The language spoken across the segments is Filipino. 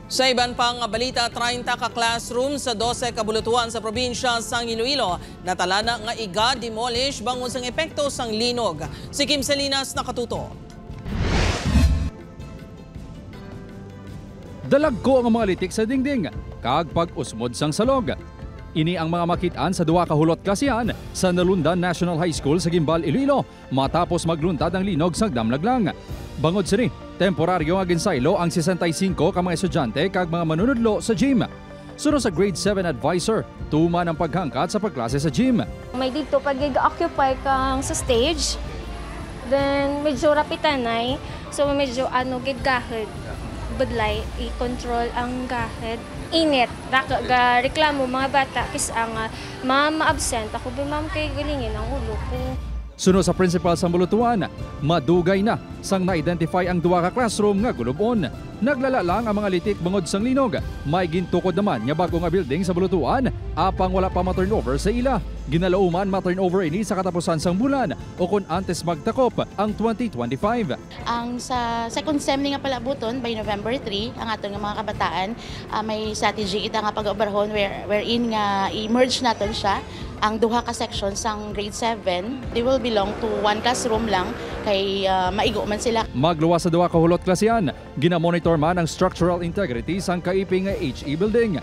Sa iban pang balita, 30 ka classroom sa 12 kabulutuan sa probinsya sang Iloilo natala na nga iga-demolish bangon sang epekto sang linog. Si Kim Salinas nakatuto. Dalag ko ang mga litik sa dingding, kag pag-usmod sang salog. Ini ang mga makitaan sa duwa ka hulot klasihan sa Nalundan National High School sa Gimbal, Iloilo matapos magluntad ang linog sa damlaglang. Bangod sini, temporaryo nga ginsaylo ang 65 ka mga estudyante kag mga manunudlo sa gym. Sunod sa grade 7 advisor, tuman ang paghangkat sa pagklase sa gym. May dito pag occupy kang sa stage, then medyo rapitanay, so medyo gidgahid. Budlay, i-control ang gahid. Init, reklamo mga bata, kis ang ma-absent. Ako ba ma'am kay galingin ang ulo ko. Sunod sa principal sa Bulutuan, madugay na sang na-identify ang duwa ka classroom nga gulubon. Naglala lang ang mga litik bangod sang linog. May gintukod naman nga bago nga building sa Bulutuan, apang wala pa ma-turnover sa ila. Ginalauman ma-turnover ini sa katapusan sang bulan o kung antes magtakop ang 2025. Ang sa second sem ni nga palabuton by November 3, ang aton nga mga kabataan, may strategy ita nga pag-oberhon wherein nga i-merge naton siya ang duha ka section sang grade 7. They will belong to one classroom lang kay maigo man sila. Magluwas sa duha ka hulot klasihan, ginamonitor man ang structural integrity sang kaiping nga HE building.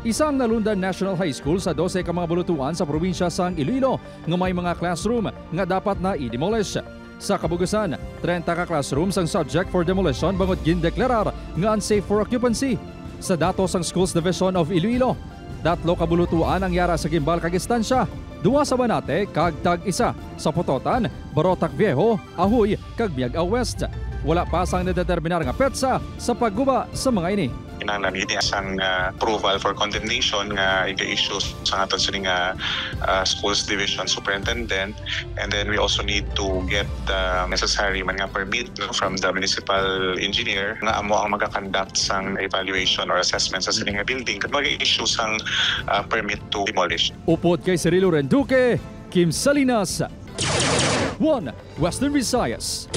Isang Nalundan National High School sa 12 ka mga bulutuan sa probinsya sang Iloilo nga may mga classroom nga dapat na i-demolish. Sa kabugusan, 30 ka classrooms ang subject for demolition bangod gindeklarar nga unsafe for occupancy. Sa datos sang Schools Division of Iloilo, 3 ka bulutuan ang yara sa Gimbal kag istansya, 2 sa Banate kag tag-1 sa Pototan, Barotac Viejo, Ahoy kag Biag-a West. Wala pa sang nadeterminar nga petsa sa pagguba sa mga ini. Kinahanglan gid sang approval for condemnation nga i-issue sa aton sa schools division superintendent, and then we also need to get the necessary mga permit from the municipal engineer nga amo ang magakonduct sang evaluation or assessment sa sining building ket mag-issue sang permit to demolish. Upod kay Cirilo Renduque, Kim Salinas, 1 Western Visayas.